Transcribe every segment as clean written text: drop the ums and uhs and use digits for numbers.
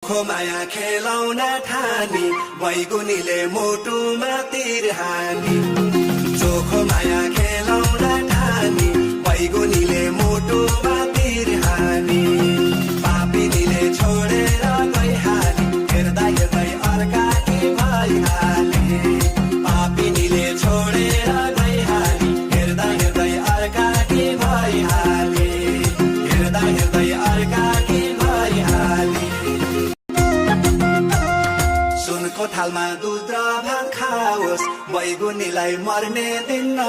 चोखो माया खेलाउन ठानी बैगुनीले मुटुमा तीर हानी चोखो माया खेलाउन ठानी बैगुनीले मुटुमा तीर हानी पापिनीले छोडेर गइहाली हेर्दा हेर्दै अर्काकी भइहाली पापिनीले छोडेर गइहाली हेर्दा हेर्दै अर्काकी भइहाली हेर्दा हेर्दै अर्काकी भइहाली सुनको थालमा दुध र भात खाओस् बैगुनीलाई मर्ने दिन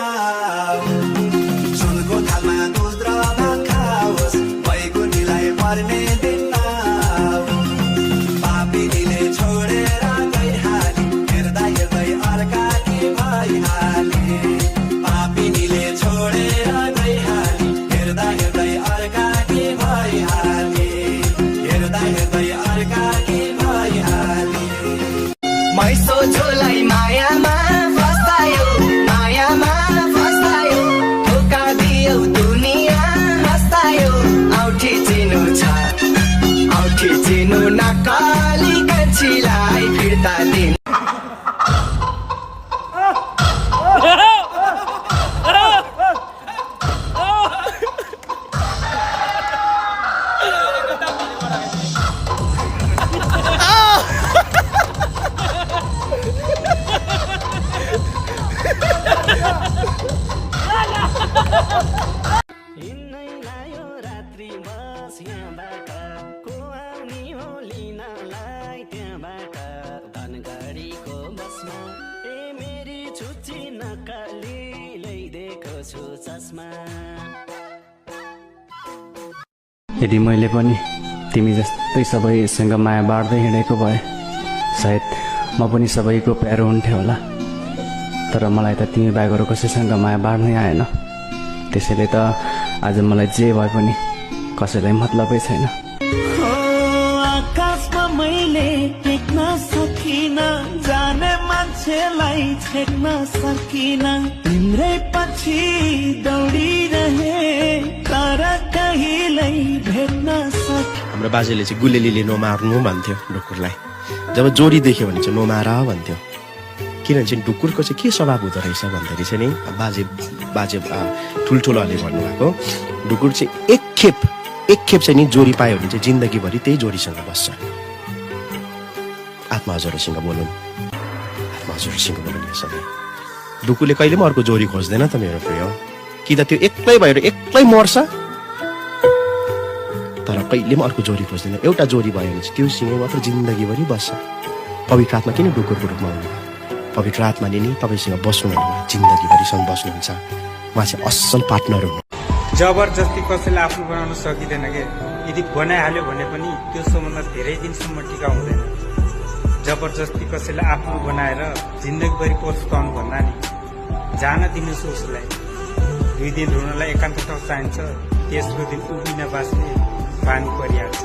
सुनको थालमा दुध र भात खाओस् बैगुनीलाई मर्ने दिन पापिनीले छोडेर गइहाली हेर्दा हेर्दै अर्काकी भइहाली पापिनीले छोडेर गइहाली हेर्दा हेर्दै अर्काकी भइहाली हेर्दा हेर्दै अर्काकी भइहाली मैसो झोलाई मायामा फसायो मायामा फसायो धोका दियो दुनिया हसायो औठी चिनो छ औठी चिनो नकाली कन्छीलाई फिर्ता दिन यदि मैले पनि तिमी जस्तै सबैसँग माया बाँड्दै हिँडेको भए सायद म पनि सबैको प्यारो हुन्थेँ होला तर मलाई त तिमी बाहेक अरू कसैसँग माया बाँड्नै आएन त्यसैले त आज मलाई जे भए पनि कसैलाई मतलबै छैन आकाशमा मैले देख्न सकिन जाने मान्छेलाई छेक्न सकिन तिम्रै पछि दौडिरहे तर कहिल्यै भेट्न सकिन हाम्रो बाजेले चाहिँ गुलेलीले नमार्नु भन्थ्यो ढुकुरलाई जब जोडी देख्यो भने चाहिँ नमार भन्थ्यो किनभने चाहिँ ढुकुरको चाहिँ के स्वभाव हुँदो रहेछ भन्दाखेरि चाहिँ नि बाजे ठुल्ठुलोले भन्नुभएको ढुकुर चाहिँ एक खेप चाहिँ नि जोडी पायो भने चाहिँ जिन्दगीभरि त्यही जोडीसँग बस्छ आत्मा हजुरहरूसँग बोलौँ आत्मा हजुरहरूसँग बोलौँ यो सबै ढुकुरले कहिले पनि अर्को जोडी खोज्दैन त मेरो प्रिय कि त त्यो एक्लै भएर एक्लै मर्छ तर कहिले पनि अर्को जोडी खोज्दैन एउटा जोडी भयो भने चाहिँ त्योसँग मात्र जिन्दगीभरि बस्छ पवित्र आत्मा किन ढुकुरको रूपमा हुनुभयो पवित्र आत्माले नि तपाईँसँग बस्नु जिन्दगीभरिसँग बस्नुहुन्छ उहाँ चाहिँ असल पार्टनर हुनु जबरजस्ती कसैलाई आफ्नो बनाउन सकिँदैन के यदि बनाइहाल्यो भने पनि त्यो सम्बन्ध धेरै दिनसम्म टिका हुँदैन जबरजस्ती कसैलाई आफ्नो बनाएर जिन्दगीभरि पछुताउनु भन्दा नि जान दिनुहोस् उसलाई 2 दिन रुनलाई एकान्त ठाउँ चाहिन्छ तेस्रो दिन उभिन बाँच्ने बानी परिहाल्छ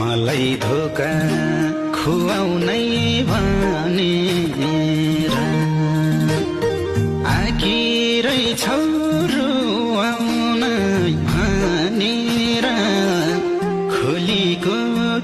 मलाई धोका खुवाउनै भनेर आखिरै छौ